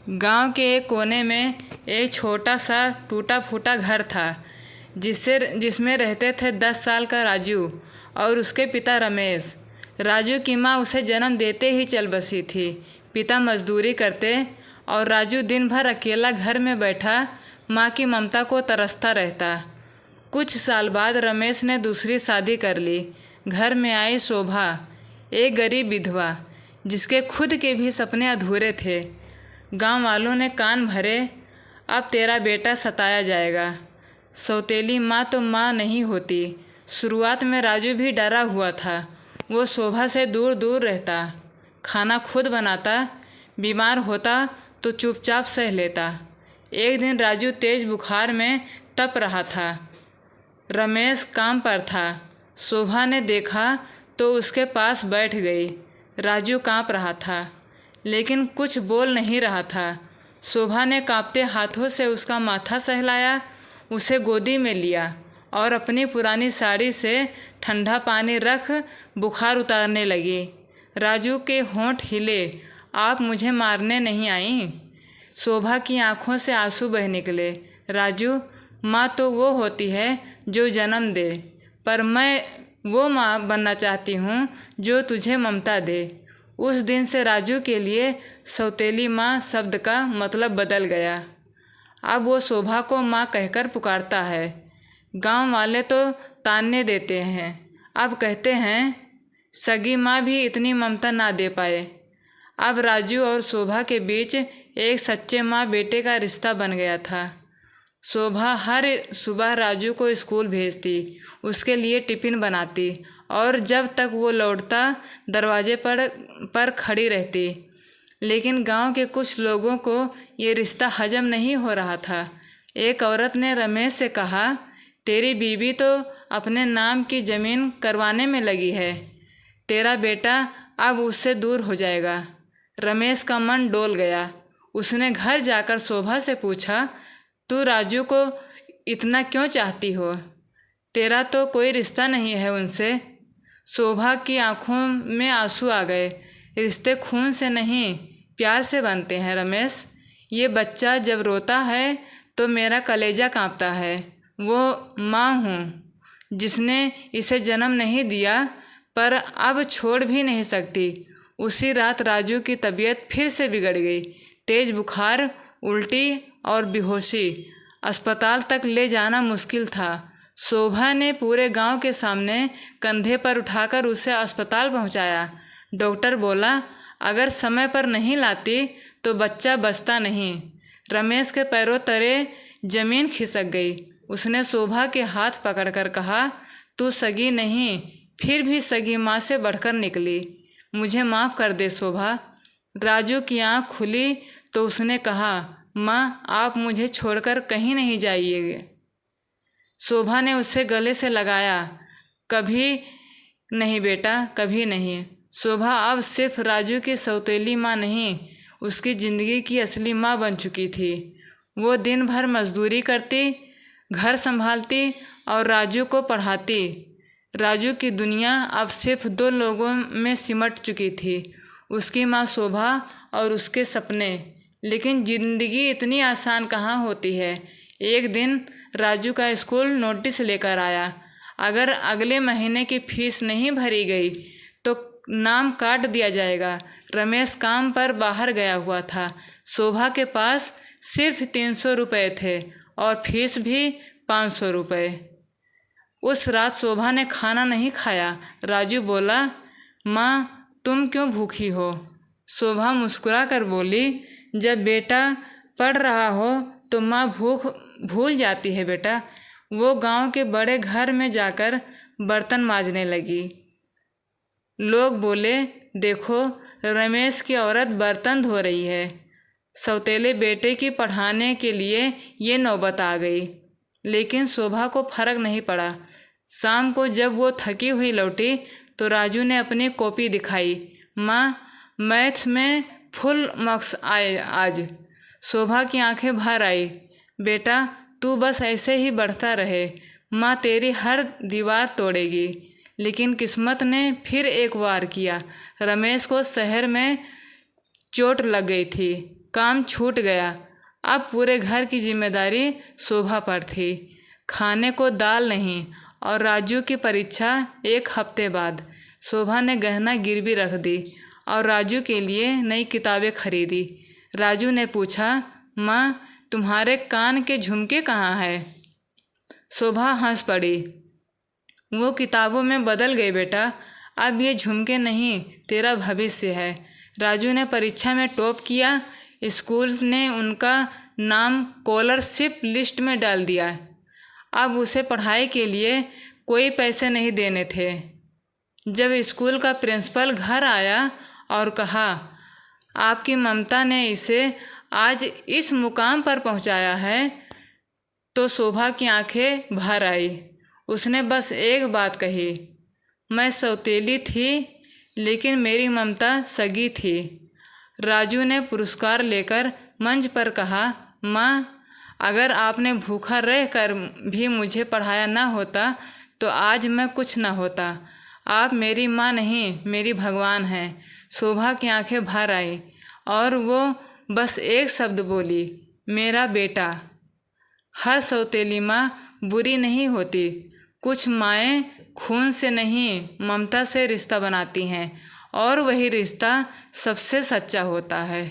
गांव के एक कोने में एक छोटा सा टूटा फूटा घर था जिसमें रहते थे 10 साल का राजू और उसके पिता रमेश। राजू की माँ उसे जन्म देते ही चल बसी थी। पिता मजदूरी करते और राजू दिन भर अकेला घर में बैठा माँ की ममता को तरसता रहता। कुछ साल बाद रमेश ने दूसरी शादी कर ली। घर में आई शोभा, एक गरीब विधवा जिसके खुद के भी सपने अधूरे थे। गांव वालों ने कान भरे, अब तेरा बेटा सताया जाएगा। सौतेली माँ तो माँ नहीं होती। शुरुआत में राजू भी डरा हुआ था। वो शोभा से दूर दूर रहता, खाना खुद बनाता, बीमार होता तो चुपचाप सह लेता। एक दिन राजू तेज बुखार में तप रहा था। रमेश काम पर था। शोभा ने देखा तो उसके पास बैठ गई। राजू कांप रहा था लेकिन कुछ बोल नहीं रहा था। शोभा ने कांपते हाथों से उसका माथा सहलाया, उसे गोदी में लिया और अपनी पुरानी साड़ी से ठंडा पानी रख बुखार उतारने लगी। राजू के होंठ हिले, आप मुझे मारने नहीं आई? शोभा की आंखों से आंसू बह निकले। राजू, माँ तो वो होती है जो जन्म दे, पर मैं वो माँ बनना चाहती हूँ जो तुझे ममता दे। उस दिन से राजू के लिए सौतेली माँ शब्द का मतलब बदल गया। अब वो शोभा को माँ कहकर पुकारता है। गांव वाले तो ताने देते हैं, अब कहते हैं सगी माँ भी इतनी ममता ना दे पाए। अब राजू और शोभा के बीच एक सच्चे माँ बेटे का रिश्ता बन गया था। शोभा हर सुबह राजू को स्कूल भेजती, उसके लिए टिफ़िन बनाती और जब तक वो लौटता दरवाजे पर खड़ी रहती। लेकिन गांव के कुछ लोगों को ये रिश्ता हजम नहीं हो रहा था। एक औरत ने रमेश से कहा, तेरी बीवी तो अपने नाम की ज़मीन करवाने में लगी है, तेरा बेटा अब उससे दूर हो जाएगा। रमेश का मन डोल गया। उसने घर जाकर शोभा से पूछा, तू राजू को इतना क्यों चाहती हो? तेरा तो कोई रिश्ता नहीं है उनसे। शोभा की आंखों में आंसू आ गए। रिश्ते खून से नहीं, प्यार से बनते हैं रमेश। ये बच्चा जब रोता है तो मेरा कलेजा कांपता है। वो माँ हूँ जिसने इसे जन्म नहीं दिया, पर अब छोड़ भी नहीं सकती। उसी रात राजू की तबीयत फिर से बिगड़ गई। तेज बुखार, उल्टी और बेहोशी। अस्पताल तक ले जाना मुश्किल था। शोभा ने पूरे गांव के सामने कंधे पर उठाकर उसे अस्पताल पहुंचाया। डॉक्टर बोला, अगर समय पर नहीं लाती तो बच्चा बचता नहीं। रमेश के पैरों तले जमीन खिसक गई। उसने शोभा के हाथ पकड़कर कहा, तू सगी नहीं, फिर भी सगी माँ से बढ़कर निकली। मुझे माफ़ कर दे शोभा। राजू की आँख खुली तो उसने कहा, माँ आप मुझे छोड़कर कहीं नहीं जाइएगा। शोभा ने उसे गले से लगाया। कभी नहीं बेटा, कभी नहीं। शोभा अब सिर्फ राजू की सौतेली माँ नहीं, उसकी ज़िंदगी की असली माँ बन चुकी थी। वो दिन भर मजदूरी करती, घर संभालती और राजू को पढ़ाती। राजू की दुनिया अब सिर्फ 2 लोगों में सिमट चुकी थी, उसकी माँ शोभा और उसके सपने। लेकिन ज़िंदगी इतनी आसान कहाँ होती है। एक दिन राजू का स्कूल नोटिस लेकर आया, अगर अगले महीने की फीस नहीं भरी गई तो नाम काट दिया जाएगा। रमेश काम पर बाहर गया हुआ था। शोभा के पास सिर्फ 300 रुपये थे और फीस भी 500 रुपये। उस रात शोभा ने खाना नहीं खाया। राजू बोला, माँ तुम क्यों भूखी हो? शोभा मुस्कुरा कर बोली, जब बेटा पढ़ रहा हो तो माँ भूख भूल जाती है बेटा। वो गांव के बड़े घर में जाकर बर्तन मांजने लगी। लोग बोले, देखो रमेश की औरत बर्तन धो रही है। सौतेले बेटे की पढ़ाने के लिए ये नौबत आ गई। लेकिन शोभा को फर्क नहीं पड़ा। शाम को जब वो थकी हुई लौटी तो राजू ने अपनी कॉपी दिखाई, माँ मैथ्स में फुल मार्क्स आए आज। शोभा की आंखें भर आई। बेटा तू बस ऐसे ही बढ़ता रहे, माँ तेरी हर दीवार तोड़ेगी। लेकिन किस्मत ने फिर एक वार किया। रमेश को शहर में चोट लग गई थी। काम छूट गया। अब पूरे घर की जिम्मेदारी शोभा पर थी। खाने को दाल नहीं और राजू की परीक्षा 1 हफ्ते बाद। शोभा ने गहना गिरवी रख दी और राजू के लिए नई किताबें खरीदी। राजू ने पूछा, माँ तुम्हारे कान के झुमके कहाँ हैं? शोभा हंस पड़ी। वो किताबों में बदल गए बेटा, अब ये झुमके नहीं तेरा भविष्य है। राजू ने परीक्षा में टॉप किया। स्कूल ने उनका नाम स्कॉलरशिप लिस्ट में डाल दिया। अब उसे पढ़ाई के लिए कोई पैसे नहीं देने थे। जब स्कूल का प्रिंसिपल घर आया और कहा, आपकी ममता ने इसे आज इस मुकाम पर पहुंचाया है, तो शोभा की आंखें भर आई। उसने बस एक बात कही, मैं सौतेली थी लेकिन मेरी ममता सगी थी। राजू ने पुरस्कार लेकर मंच पर कहा, माँ अगर आपने भूखा रहकर भी मुझे पढ़ाया ना होता तो आज मैं कुछ ना होता। आप मेरी माँ नहीं मेरी भगवान हैं। शोभा की आंखें भर आई और वो बस एक शब्द बोली, मेरा बेटा। हर सौतेली माँ बुरी नहीं होती। कुछ माएँ खून से नहीं ममता से रिश्ता बनाती हैं और वही रिश्ता सबसे सच्चा होता है।